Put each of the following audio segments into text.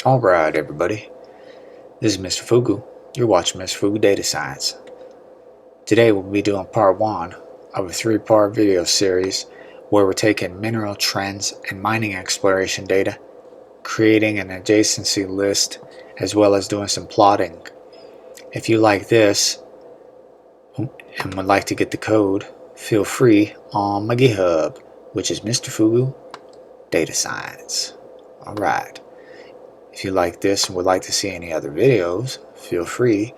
Alright everybody, this is Mr. Fugu. You're watching Mr. Fugu Data Science. Today we'll be doing part 1 of a 3-part video series where we're taking mineral trends and mining exploration data, creating an adjacency list, as well as doing some plotting. If you like this and would like to get the code, feel free on my Github, which is Mr. Fugu Data Science. Alright. If you like this and would like to see any other videos, feel free,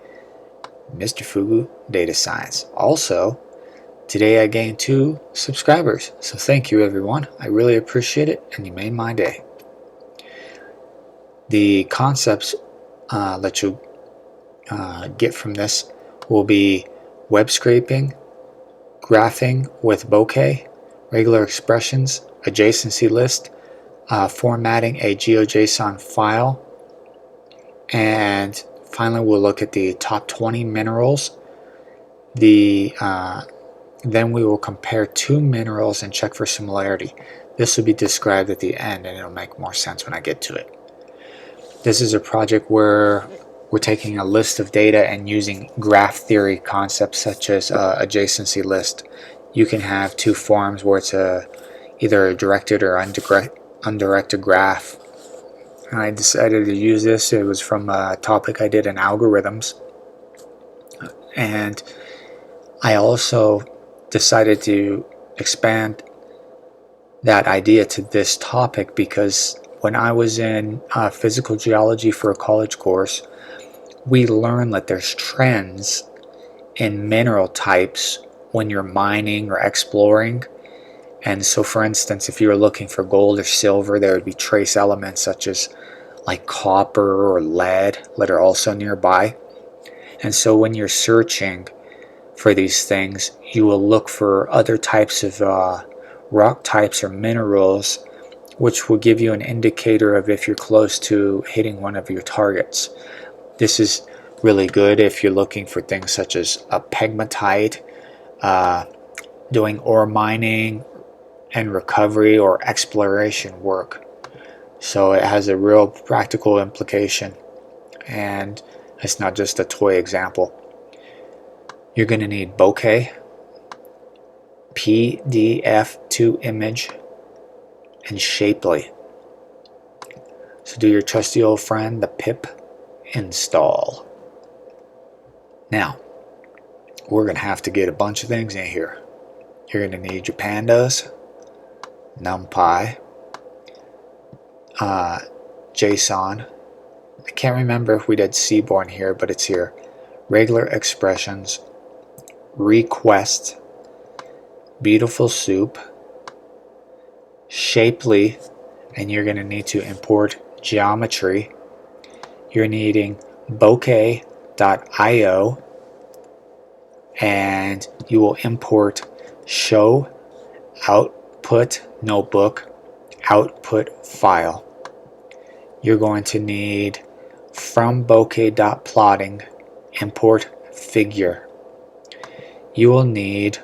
Mr. Fugu Data Science. Also, today I gained 2 subscribers, so thank you everyone. I really appreciate it and you made my day. The concepts that you get from this will be web scraping, graphing with Bokeh, regular expressions, adjacency list, formatting a GeoJSON file, and finally we'll look at the top 20 minerals. Then we will compare 2 minerals and check for similarity. This will be described at the end and it'll make more sense when I get to it. This is a project where we're taking a list of data and using graph theory concepts such as adjacency list. You can have 2 forms where it's either a directed or undirected graph. I decided to use this. It was from a topic I did in algorithms, and I also decided to expand that idea to this topic because when I was in physical geology for a college course, we learned that there's trends in mineral types when you're mining or exploring. And so, for instance, if you were looking for gold or silver, there would be trace elements such as like copper or lead that are also nearby. And so when you're searching for these things, you will look for other types of rock types or minerals, which will give you an indicator of if you're close to hitting one of your targets. This is really good if you're looking for things such as a pegmatite, doing ore mining and recovery or exploration work. So it has a real practical implication, and it's not just a toy example. You're going to need Bokeh, PDF to image, and Shapely. So do your trusty old friend, the pip install. Now, we're going to have to get a bunch of things in here. You're going to need your Pandas, NumPy, JSON. I can't remember if we did Seaborn here, but it's here. Regular expressions, request, beautiful soup, Shapely, and you're going to need to import geometry. You're needing Bokeh.io, and you will import show output notebook output file. You're going to need from bokeh.plotting import figure. You will need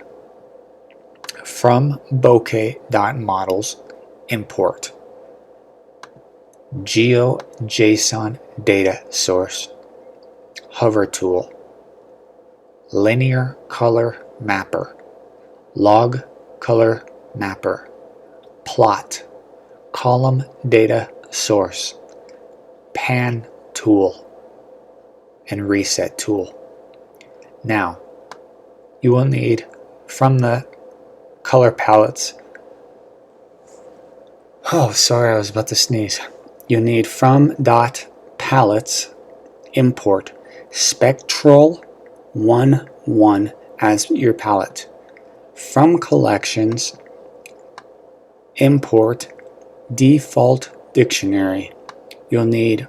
from bokeh.models import GeoJSON data source, hover tool, linear color mapper, log color mapper, plot, column data source, pan tool, and reset tool. Now, you will need from the color palettes, oh sorry, I was about to sneeze. You need from dot palettes import spectral 1 as your palette. From collections import default dictionary. You'll need,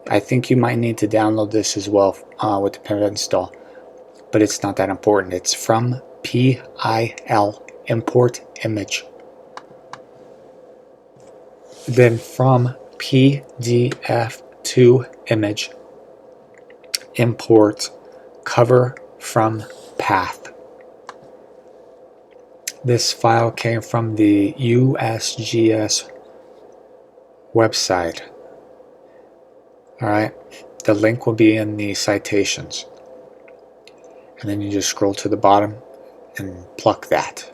I think you might need to download this as well with the pip install, but it's not that important. It's from PIL import image. Then from PDF to image import cover from path. This file came from the USGS website. Alright, the link will be in the citations. And then you just scroll to the bottom and pluck that.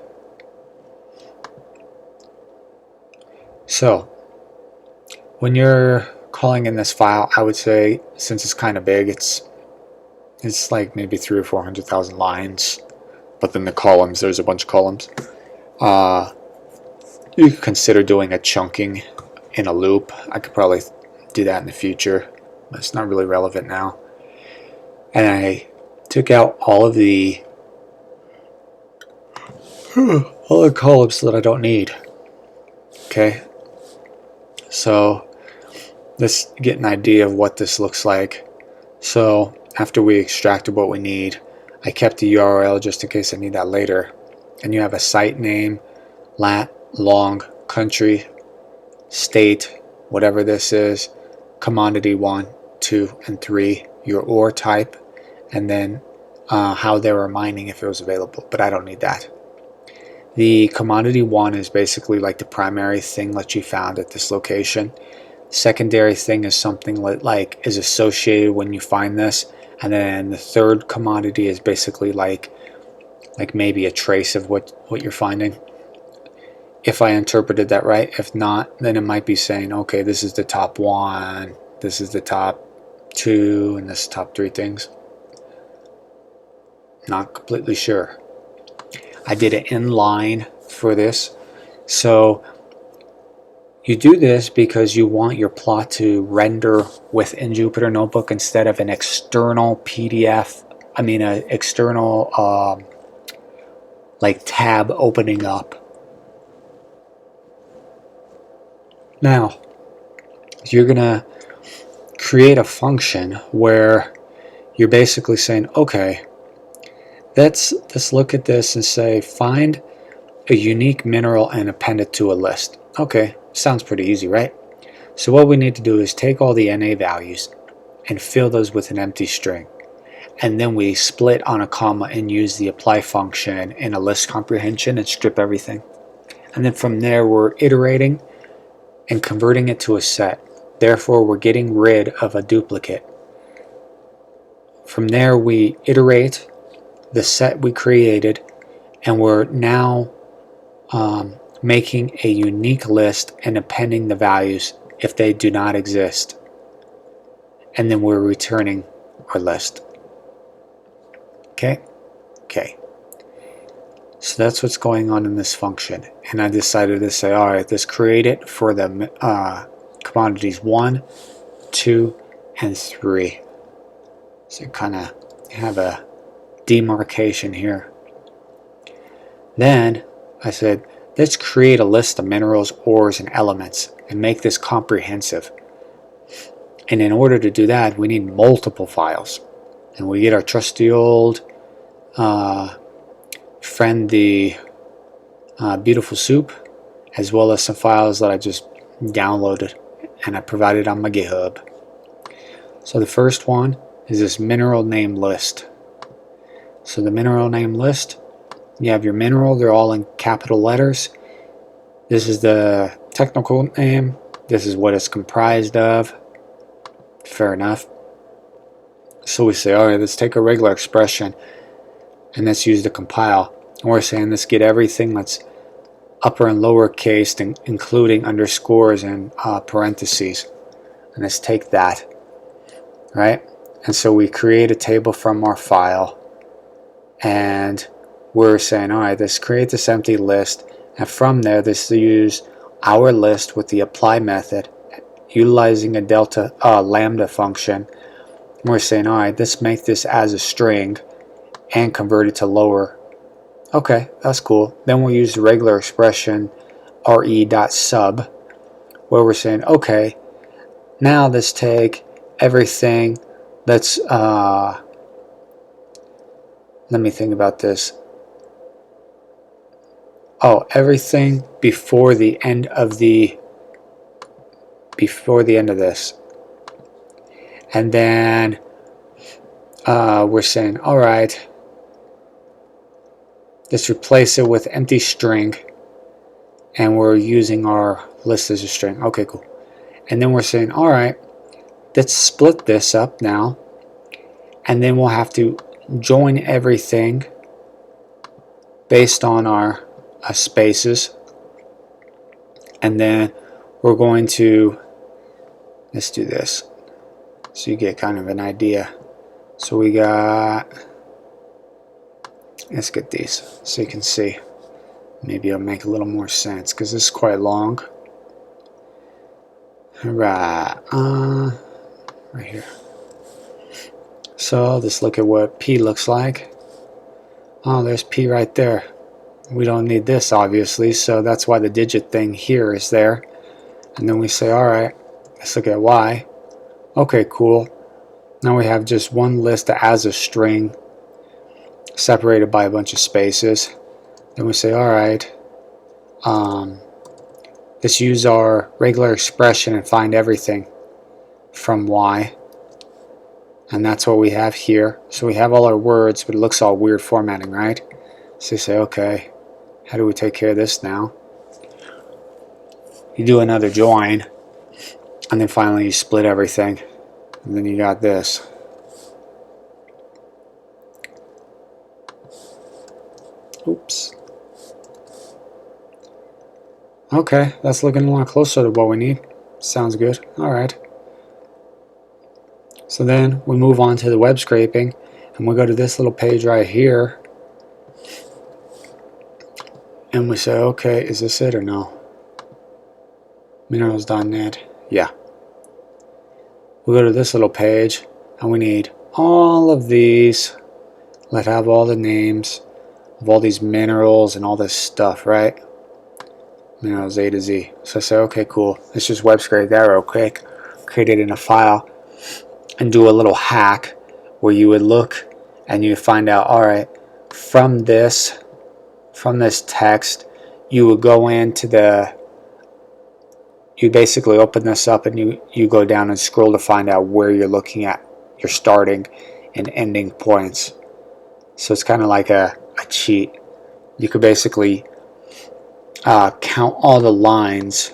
So, when you're calling in this file, I would say, since it's kind of big, it's like maybe 300,000 or 400,000 lines, but then the columns, there's a bunch of columns. You could consider doing a chunking in a loop. I could probably do that in the future, but it's not really relevant now. And I took out all of the columns that I don't need. Okay, so let's get an idea of what this looks like. So after we extracted what we need, I kept the URL just in case I need that later. And you have a site name, lat, long, country, state, whatever this is, commodity 1, 2, and 3, your ore type, and then how they were mining if it was available, but I don't need that. The commodity 1 is basically like the primary thing that you found at this location. Secondary thing is something like is associated when you find this, and then the third commodity is basically like maybe a trace of what you're finding. If I interpreted that right. If not, then it might be saying, okay, this is the top 1, this is the top 2, and this is top 3 things. Not completely sure. I did an inline for this. So you do this because you want your plot to render within Jupyter Notebook instead of an external PDF, an external like tab opening up. Now, you're gonna create a function where you're basically saying, okay, let's look at this and say, find a unique mineral and append it to a list. Okay, sounds pretty easy, right? So what we need to do is take all the NA values and fill those with an empty string. And then we split on a comma and use the apply function in a list comprehension and strip everything. And then from there we're iterating and converting it to a set. Therefore we're getting rid of a duplicate. From there we iterate the set we created, and we're now making a unique list and appending the values if they do not exist. And then we're returning our list. Okay? Okay. So that's what's going on in this function. And I decided to say, alright, let's create it for the commodities 1, 2, and 3. So kind of have a demarcation here. Then I said, let's create a list of minerals, ores, and elements and make this comprehensive. And in order to do that, we need multiple files. And we get our trusty old friend, the beautiful soup, as well as some files that I just downloaded and I provided on my GitHub. So the first one is this mineral name list. So the mineral name list, you have your mineral, they're all in capital letters. This is the technical name. This is what it's comprised of. Fair enough. So we say, alright, let's take a regular expression and let's use the compile. And we're saying let's get everything that's upper and lower case, including underscores and parentheses. And let's take that. Right? And so we create a table from our file. And we're saying, alright, let's create this empty list. And from there, let's use our list with the apply method, utilizing a lambda function. And we're saying, alright, let's make this as a string and convert it to lower. Okay, that's cool. Then we'll use the regular expression re.sub, where we're saying, okay, now let's take everything. Let's let me think about this. Oh, everything before the end of this. And then we're saying, all right, let's replace it with empty string, and we're using our list as a string. Okay, cool. And then we're saying, all right, let's split this up now, and then we'll have to join everything based on our spaces, and then we're going to, let's do this so you get kind of an idea. So we got, let's get these so you can see. Maybe it'll make a little more sense because this is quite long. Right, right here. So let's look at what P looks like. Oh, there's P right there. We don't need this obviously, so that's why the digit thing here is there. And then we say, alright, let's look at Y. Okay, cool. Now we have just one list as a string separated by a bunch of spaces. Then we say, alright, let's use our regular expression and find everything from Y. And that's what we have here. So we have all our words, but it looks all weird formatting, right? So you say, okay, how do we take care of this now? You do another join, and then finally you split everything, and then you got this. Oops. Okay, that's looking a lot closer to what we need. Sounds good. Alright. So then we move on to the web scraping, and we go to this little page right here, and we say, okay, is this it or no? Minerals.net. Yeah. We go to this little page, and we need all of these. Let's have all the names of all these minerals and all this stuff, right? Minerals A to Z. So I say, okay, cool. Let's just web scrape that real quick, create it in a file, and do a little hack where you would look and you would find out, alright, from this text, you would go into the, you basically open this up and you go down and scroll to find out where you're looking at your starting and ending points. So it's kind of like a cheat. You could basically count all the lines.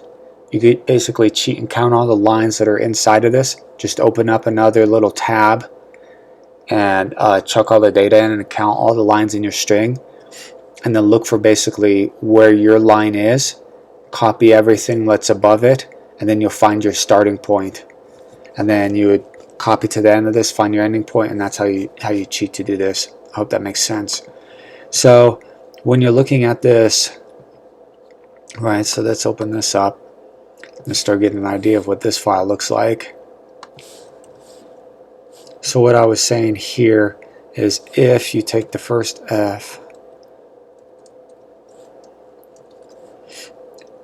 You could basically cheat and count all the lines that are inside of this. Just open up another little tab and chuck all the data in and count all the lines in your string, and then look for basically where your line is, copy everything that's above it, and then you'll find your starting point, and then you would copy to the end of this, find your ending point, and that's how you cheat to do this. I hope that makes sense. So when you're looking at this, right, so let's open this up and start getting an idea of what this file looks like. So what I was saying here is, if you take the first F,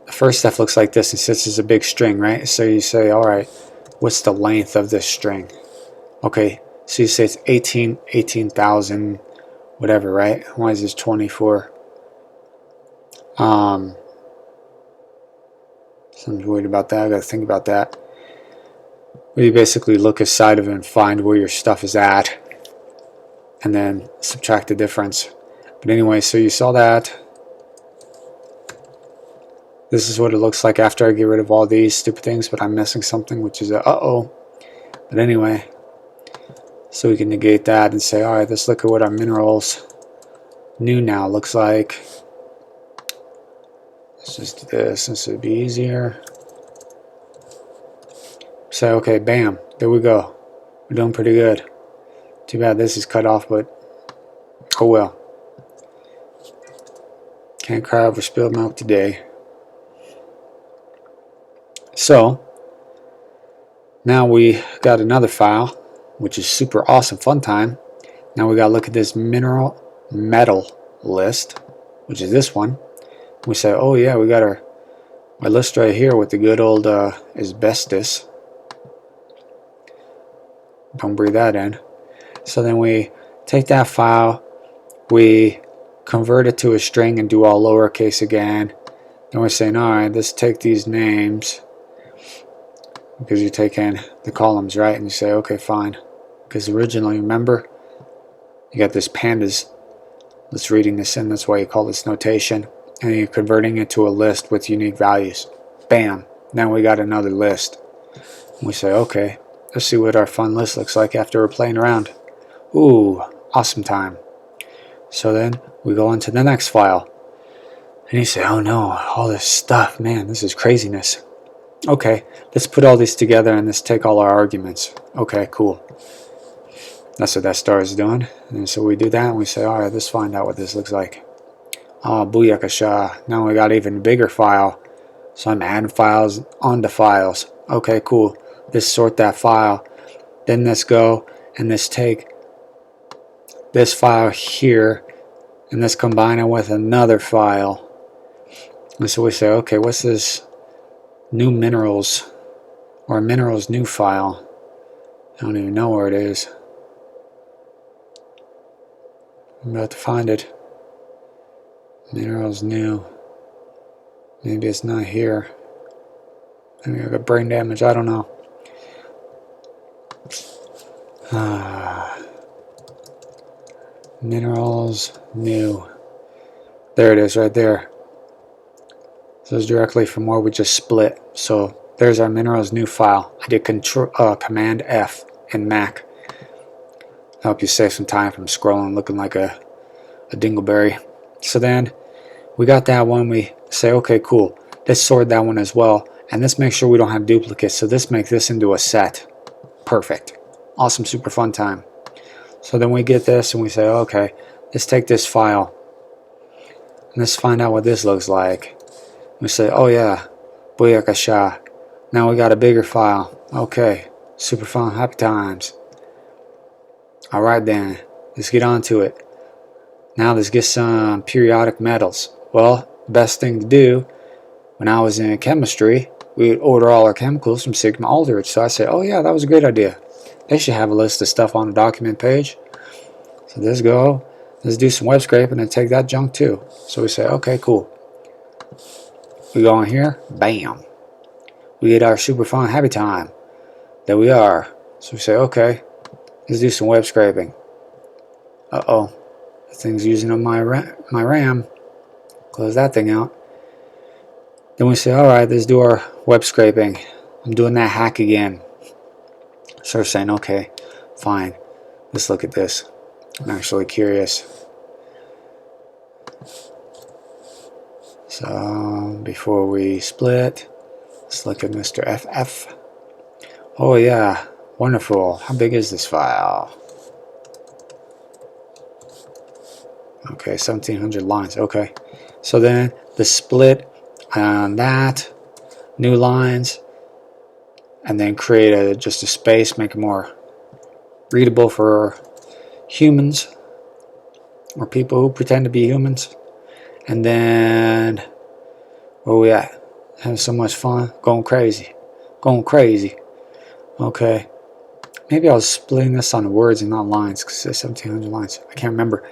the first F looks like this, and since it's a big string, right? So you say, alright, what's the length of this string? Okay, so you say it's 18,000, whatever, right? Why is this 24? So I'm worried about that. I gotta think about that. Where you basically look aside of it and find where your stuff is at, and then subtract the difference. But anyway, so you saw that. This is what it looks like after I get rid of all these stupid things, but I'm missing something, which is a uh-oh. But anyway, so we can negate that and say, alright, let's look at what our minerals new now looks like. Let's just do this. This would be easier. Say, okay, bam, there we go. We're doing pretty good. Too bad this is cut off, but oh well. Can't cry over spilled milk today. So now we got another file, which is super awesome, fun time. Now we gotta look at this metal list, which is this one. We say, oh yeah, we got our list right here with the good old asbestos. Don't breathe that in. So then we take that file, we convert it to a string and do all lowercase again. Then we're saying, alright, let's take these names, because you're taking the columns, right? And you say, okay, fine. Because originally, remember, you got this pandas. Let's reading this in, that's why you call this notation. And you're converting it to a list with unique values. Bam. Now we got another list. We say, okay, let's see what our fun list looks like after we're playing around. Ooh, awesome time. So then we go into the next file. And you say, oh no, all this stuff, man, this is craziness. Okay, let's put all these together and let's take all our arguments. Okay, cool. That's what that star is doing. And so we do that and we say, alright, let's find out what this looks like. Oh, booyakasha. Now we got even bigger file. So I'm adding files onto files. Okay, cool. Let's sort that file. Then let's go and let's take this file here and let's combine it with another file. And so we say, okay, what's this new minerals or minerals new file? I don't even know where it is. I'm about to find it. Minerals new. Maybe it's not here. Maybe I got brain damage. I don't know. Minerals new. There it is right there. So it's directly from where we just split. So there's our minerals new file. I did Command F in Mac. Help you save some time from scrolling looking like a dingleberry. So then we got that one. We say, okay, cool. Let's sort that one as well. And let's make sure we don't have duplicates. So let's make this into a set. Perfect. Awesome, super fun time. So then we get this and we say, okay, let's take this file. And let's find out what this looks like. We say, oh yeah, booyakasha. Now we got a bigger file. Okay, super fun, happy times. Alright then, let's get on to it. Now let's get some periodic metals. Well, the best thing to do, when I was in chemistry, we would order all our chemicals from Sigma Aldrich. So I said, oh yeah, that was a great idea. They should have a list of stuff on the document page. So let's go, let's do some web scraping and take that junk too. So we say, okay, cool. We go in here, bam. We get our super fun happy time. There we are. So we say, okay, let's do some web scraping. Uh-oh, the thing's using up my RAM. Close that thing out. Then we say, alright, let's do our web scraping. I'm doing that hack again. So we're saying, okay, fine. Let's look at this. I'm actually curious. So before we split, let's look at Mr. FF. Oh yeah, wonderful. How big is this file? Okay, 1700 lines. Okay, so then the split on that, new lines, and then create just a space, make it more readable for humans or people who pretend to be humans. And then where we at? Having so much fun, going crazy. Okay, maybe I was splitting this on words and not lines because it's 1700 lines. I can't remember.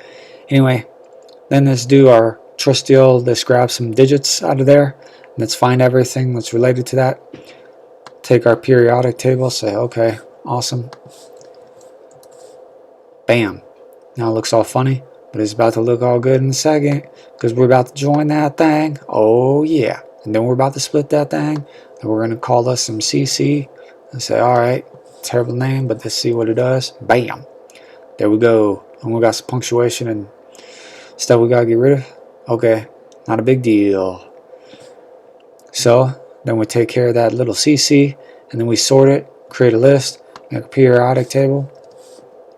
Anyway, then let's do our trusty old, let's grab some digits out of there. Let's find everything that's related to that. Take our periodic table, say okay, awesome. Bam. Now it looks all funny, but it's about to look all good in a second because we're about to join that thing. Oh yeah. And then we're about to split that thing. And we're going to call us some CC and say, alright, terrible name, but let's see what it does. Bam. There we go. And we got some punctuation and stuff we got to get rid of. Okay, not a big deal. So then we take care of that little CC and then we sort it, create a list, make a periodic table.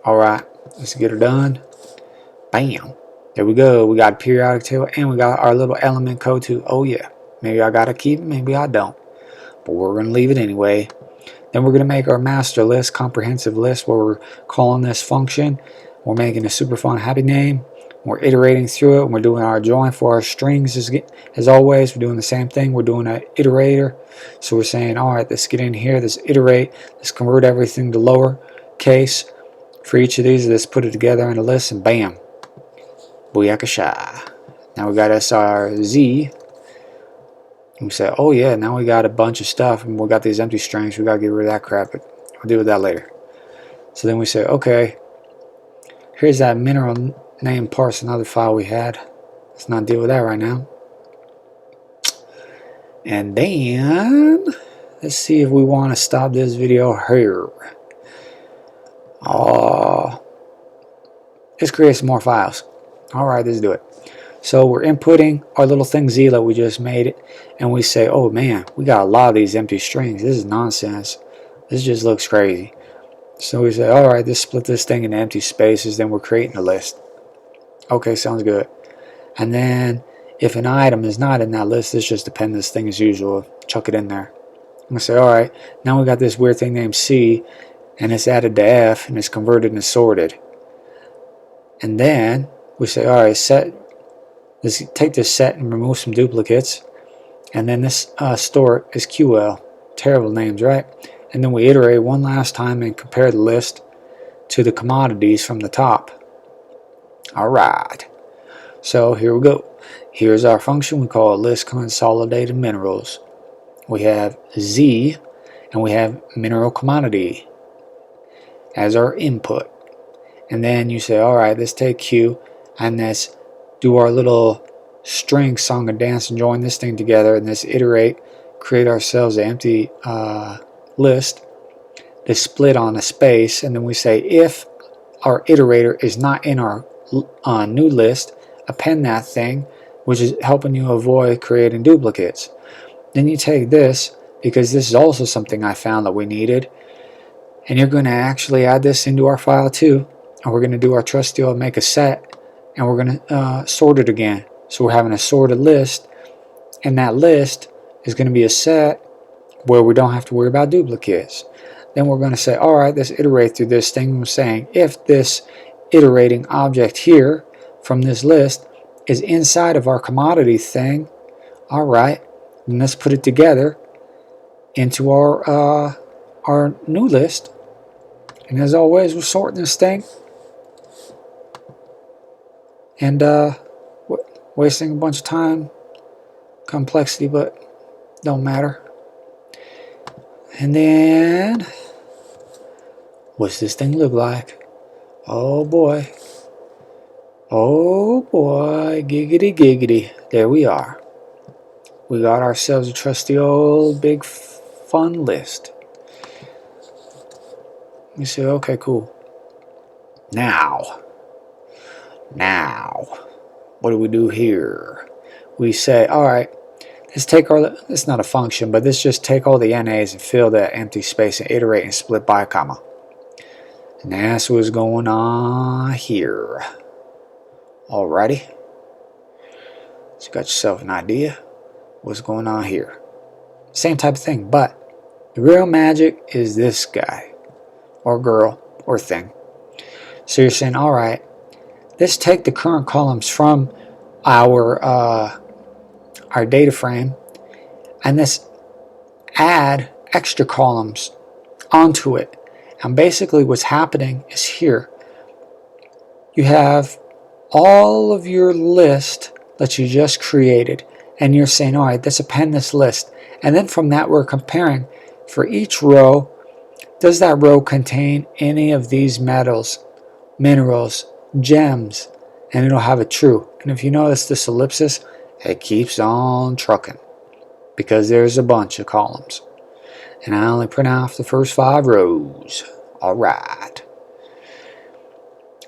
Alright, let's get her done. Bam. There we go. We got a periodic table and we got our little element code too. Oh yeah. Maybe I gotta keep it, maybe I don't. But we're gonna leave it anyway. Then we're gonna make our master list, comprehensive list, where we're calling this function. We're making a super fun happy name. We're iterating through it. And we're doing our join for our strings as always. We're doing the same thing. We're doing an iterator. So we're saying, alright, let's get in here, let's iterate, let's convert everything to lower case. For each of these, let's put it together in a list and bam. Booyakasha. Now we got SRZ. And we say, oh yeah, now we got a bunch of stuff and we got these empty strings. We got to get rid of that crap, but we'll deal with that later. So then we say, okay, here's that mineral name parse, another file we had. Let's not deal with that right now. And then let's see if we want to stop this video here. Oh, let's create some more files. Alright, let's do it. So we're inputting our little thing Z that we just made it, and we say, oh man, we got a lot of these empty strings. This is nonsense. This just looks crazy. So we say, alright, let's split this thing into empty spaces, then we're creating a list. Okay, sounds good. And then if an item is not in that list, let's just append this thing as usual. Chuck it in there. I'm going to say, alright, now we got this weird thing named C, and it's added to F, and it's converted and sorted. And then we say, alright, let's take this set and remove some duplicates. And then this store is QL. Terrible names, right? And then we iterate one last time and compare the list to the commodities from the top. Alright. So here we go. Here's our function. We call it list consolidated minerals. We have Z and we have mineral commodity as our input. And then you say, alright, let's take Q and let's do our little string, song, and dance and join this thing together, and let's iterate, create ourselves an empty list. They split on a space, and then we say if our iterator is not in our new list, append that thing, which is helping you avoid creating duplicates. Then you take this, because this is also something I found that we needed, and you're going to actually add this into our file too, and we're going to do our trusty old make a set, and we're going to sort it again. So we're having a sorted list, and that list is going to be a set where we don't have to worry about duplicates. Then we're going to say, alright, let's iterate through this thing. We're saying if this iterating object here from this list is inside of our commodity thing, alright, then let's put it together into our new list. And as always, we're sorting this thing and wasting a bunch of time, complexity, but don't matter. And then what's this thing look like? Oh boy, giggity giggity, there we are. We got ourselves a trusty old big fun list. We say, okay, cool. Now what do we do here? We say, alright, let's take it's not a function, but let's just take all the NAs and fill that empty space and iterate and split by a comma. And that's what's going on here. Alrighty. So you got yourself an idea what's going on here. Same type of thing, but the real magic is this guy or girl or thing. So you're saying, alright, let's take the current columns from our data frame and let's add extra columns onto it. And basically what's happening is here you have all of your list that you just created, and you're saying, alright, let's append this list, and then from that we're comparing for each row, does that row contain any of these metals, minerals, gems, and it'll have a true. And if you notice this ellipsis, it keeps on trucking because there's a bunch of columns, and I only print off the first 5 rows. Alright,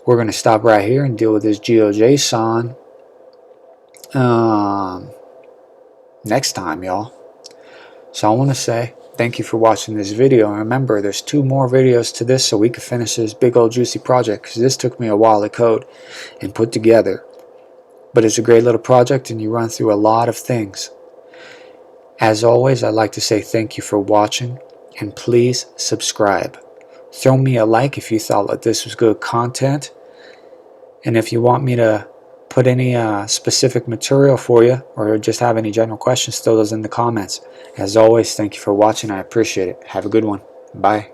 we're going to stop right here and deal with this GeoJSON next time, y'all. So I want to say thank you for watching this video, and remember there's 2 more videos to this so we can finish this big old juicy project, because this took me a while to code and put together, but it's a great little project and you run through a lot of things. As always, I'd like to say thank you for watching, and please subscribe. Throw me a like if you thought that this was good content, and if you want me to put any specific material for you or just have any general questions, throw those in the comments. As always, thank you for watching. I appreciate it. Have a good one. Bye.